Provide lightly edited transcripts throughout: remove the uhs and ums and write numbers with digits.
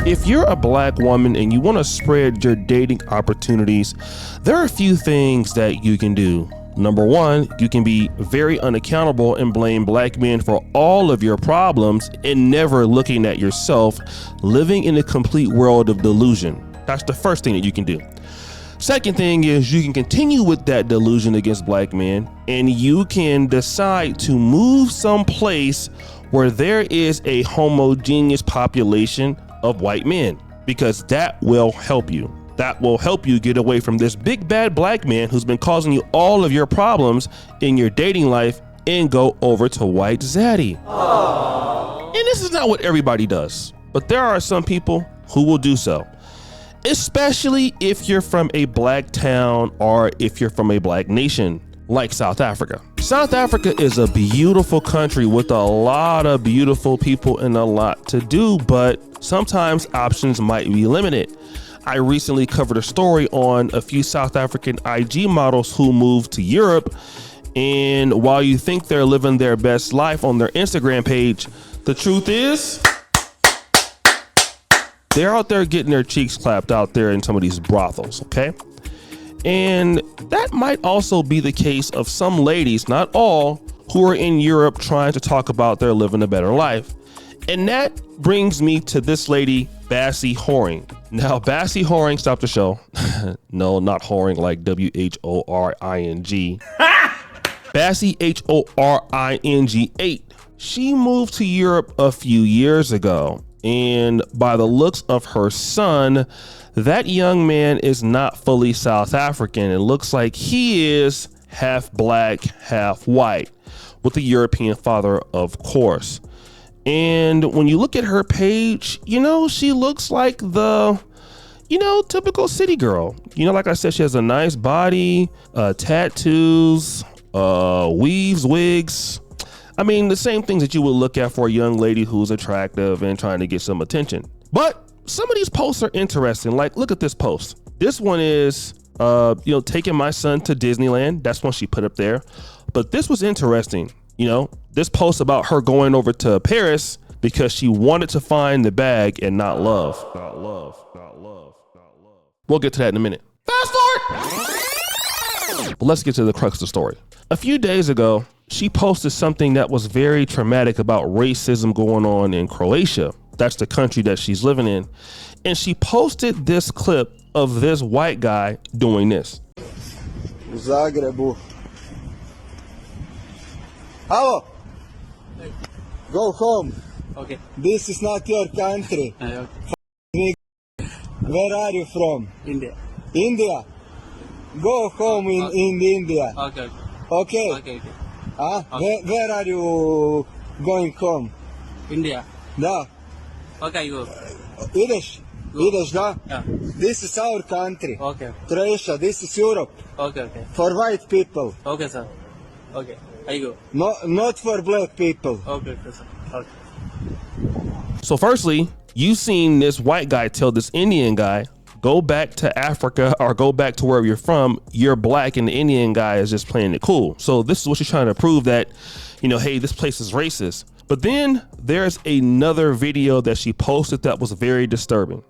If you're a black woman and you want to spread your dating opportunities, there are a few things that you can do. Number one, you can be very unaccountable and blame black men for all of your problems and never looking at yourself, living in a complete world of delusion. That's the first thing that you can do. Second thing is you can continue with that delusion against black men, and you can decide to move someplace where there is a homogeneous population of white men, because that will help you. That will help you get away from this big bad black man who's been causing you all of your problems in your dating life and go over to white zaddy. Aww. And this is not what everybody does, but there are some people who will do so, especially if you're from a black town or if you're from a black nation like South Africa. South Africa is a beautiful country with a lot of beautiful people and a lot to do, but sometimes options might be limited. I recently covered a story on a few South African IG models who moved to Europe, and while you think they're living their best life on their Instagram page, the truth is they're out there getting their cheeks clapped out there in some of these brothels, okay? And that might also be the case of some ladies, not all, who are in Europe trying to talk about their living a better life. And that brings me to this lady, Bassy Whoring. Now, Bassy Whoring, stop the show. No, not whoring like W-H-O-R-I-N-G. Bassy H-O-R-I-N-G 8. She moved to Europe a few years ago. And by the looks of her son, that young man is not fully South African. It looks like he is half black, half white, with a European father, of course. And when you look at her page, she looks like the, typical city girl. Like I said, she has a nice body, tattoos, weaves, wigs. I mean, the same things that you would look at for a young lady who's attractive and trying to get some attention. But some of these posts are interesting. Like, look at this post. This one is, taking my son to Disneyland. That's one she put up there. But this was interesting. This post about her going over to Paris because she wanted to find the bag and not love. Not love, not love, not love. We'll get to that in a minute. Fast forward. But let's get to the crux of the story. A few days ago, she posted something that was very traumatic about racism going on in Croatia. That's the country that she's living in. And she posted this clip of this white guy doing this. U Zagrebu. Hello. Go home. Okay. This is not your country. Okay. Where are you from? India. India. Go home in India. Okay. Okay. Okay. Okay. Where are you going home? India. Da. Okay, go. Ideš? Ideš, da? Yeah. This is our country. Okay. Croatia. This is Europe. Okay. Okay. For white people. Okay, sir. Okay. I go. No, not for black people. Okay, sir. Okay. So firstly, you've seen this white guy tell this Indian guy, go back to Africa or go back to wherever you're from. You're black and the Indian guy is just playing it cool. So this is what she's trying to prove, that, hey, this place is racist. But then there's another video that she posted that was very disturbing.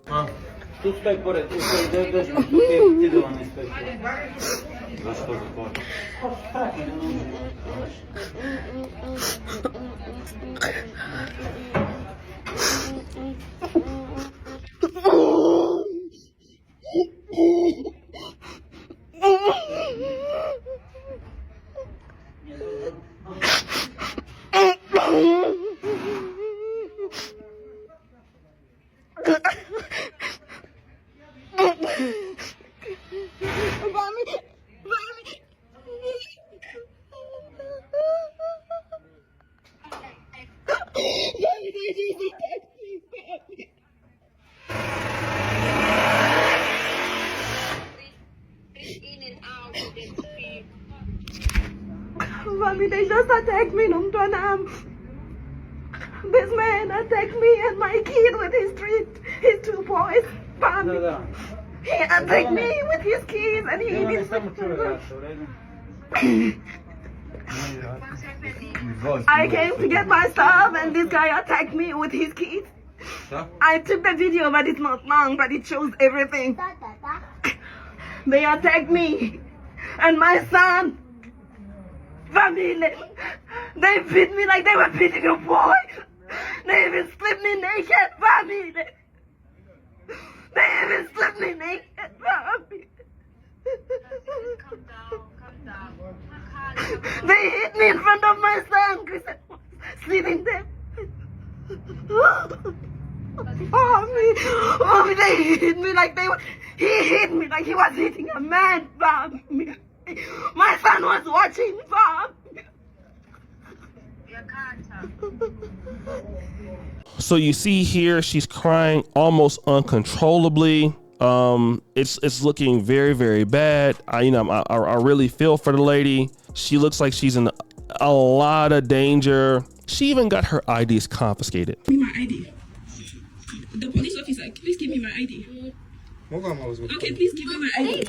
Mommy, they just attacked me, This man attacked me and my kid with his two boys. Mommy. He attacked me with his keys and he did I came to get my stuff and this guy attacked me with his keys. I took the video, but it's not long, but it shows everything. They attacked me and my son. Family, they beat me like they were beating a boy. They even stripped me naked, family. They even stripped me naked, family. Calm down. They hit me in front of my son, Kristen was sleeping there. Mommy, they hit me like he hit me like he was hitting a man, family. My son was watching, family. So you see here, she's crying almost uncontrollably. It's looking very, very bad. I really feel for the lady. She looks like she's in a lot of danger. She even got her IDs confiscated. Give me my ID. The police officer, please give me my ID. Okay, please give me my ID.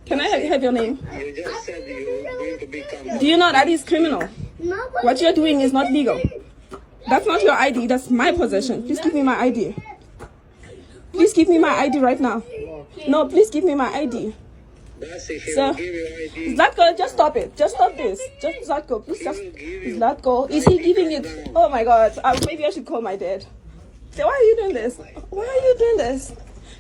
Can I have your name? You just said you were going to become... Do you know that is criminal? What you're doing is not legal. That's not your ID, that's my possession. Please give me my ID. Please give me my ID right now. No, please give me my ID. Bassy, So, Zlatko, just stop it. Just stop this. Just Zlatko, please just Zlatko. Is he giving it? Oh my God. Maybe I should call my dad. Say, why are you doing this? Why are you doing this?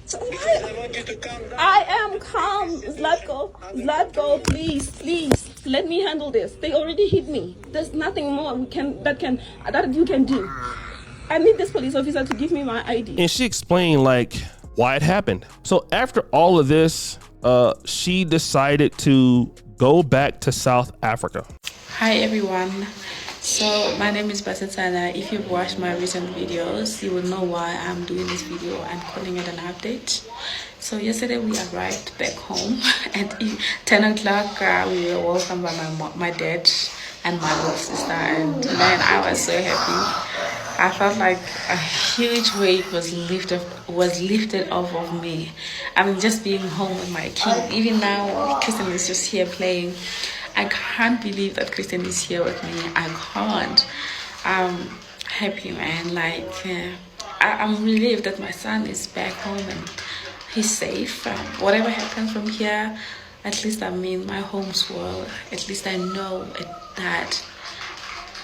So, I want you to calm down. I am calm, Zlatko. Zlatko, please, let me handle this. They already hit me. There's nothing more that you can do. I need this police officer to give me my ID. And she explained like why it happened. So after all of this, she decided to go back to South Africa. Hi everyone. So my name is Bassy. If you've watched my recent videos, you will know why I'm doing this video and calling it an update. So yesterday we arrived back home at 10 o'clock. We were welcomed by my dad and my little sister, and man, I was so happy. I felt like a huge weight was lifted off of me. I'm just being home with my kid. Even now, Kristen is just here playing. I can't believe that Kristen is here with me. I can't. I'm happy, man. Like, I'm relieved that my son is back home and he's safe. Whatever happens from here, at least I'm in my home's world. At least I know that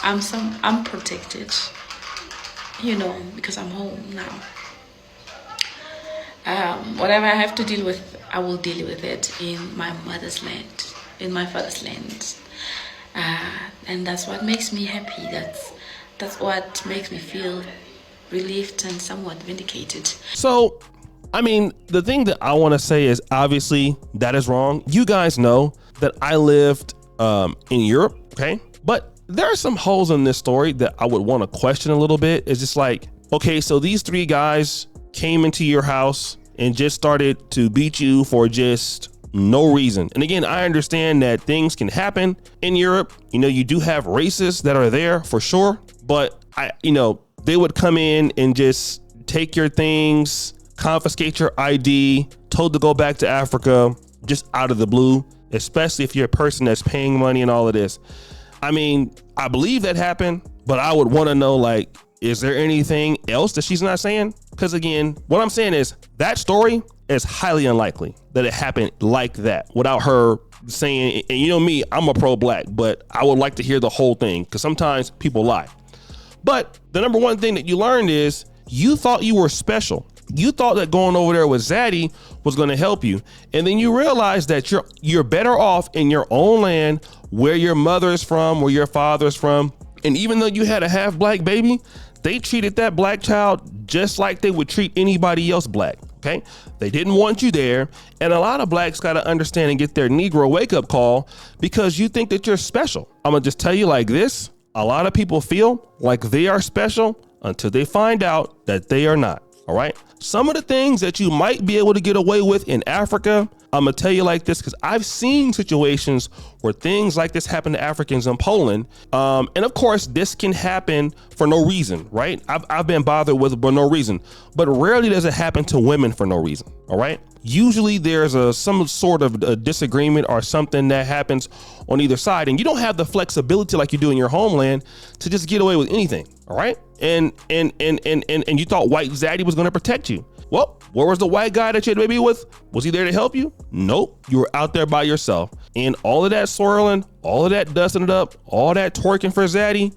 I'm protected. You know, because I'm home now. Whatever I have to deal with, I will deal with it in my mother's land, in my father's land, and that's what makes me happy. That's what makes me feel relieved and somewhat vindicated. So, I mean, the thing that I want to say is obviously that is wrong. You guys know that I lived in Europe, okay? But there are some holes in this story that I would want to question a little bit. It's just like, okay, so these three guys came into your house and just started to beat you for just no reason. And again, I understand that things can happen in Europe. You know, you do have racists that are there for sure, but they would come in and just take your things, confiscate your ID, told to go back to Africa just out of the blue, especially if you're a person that's paying money and all of this. I mean, I believe that happened, but I would want to know, like, is there anything else that she's not saying? Because again, what I'm saying is that story is highly unlikely that it happened like that without her saying, and you know me, I'm a pro-black, but I would like to hear the whole thing because sometimes people lie. But the number one thing that you learned is you thought you were special. You thought that going over there with Zaddy was going to help you. And then you realize that you're better off in your own land, where your mother is from, where your father is from. And even though you had a half black baby, they treated that black child just like they would treat anybody else black. Okay. They didn't want you there. And a lot of blacks got to understand and get their Negro wake up call because you think that you're special. I'm going to just tell you like this. A lot of people feel like they are special until they find out that they are not. All right. Some of the things that you might be able to get away with in Africa, I'm going to tell you like this because I've seen situations where things like this happen to Africans in Poland. And of course, this can happen for no reason, right? I've been bothered with it for no reason, but rarely does it happen to women for no reason. All right. Usually there's some sort of a disagreement or something that happens on either side. And you don't have the flexibility like you do in your homeland to just get away with anything. All right. and you thought white zaddy was gonna protect you. Well, where was the white guy that you had a baby with? Was he there to help you? Nope, you were out there by yourself. And all of that swirling, all of that dusting it up, all that twerking for zaddy,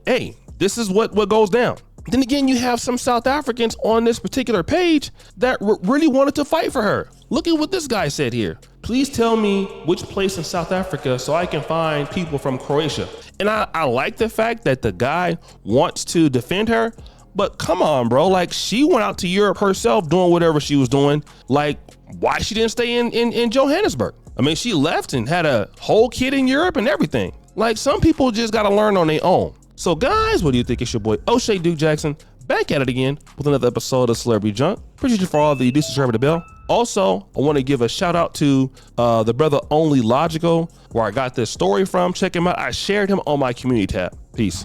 hey, this is what goes down. Then again, you have some South Africans on this particular page that really wanted to fight for her. Look at what this guy said here. Please tell me which place in South Africa so I can find people from Croatia. And I like the fact that the guy wants to defend her, but come on, bro. Like, she went out to Europe herself doing whatever she was doing. Like, why she didn't stay in Johannesburg? I mean, she left and had a whole kid in Europe and everything. Like, some people just gotta learn on their own. So guys, what do you think? It's your boy O'Shea Duke Jackson back at it again with another episode of Celebrity Junk. Appreciate you for all the do subscribe to the bell. Also, I want to give a shout out to the brother Only Logical, where I got this story from. Check him out. I shared him on my community tab. Peace.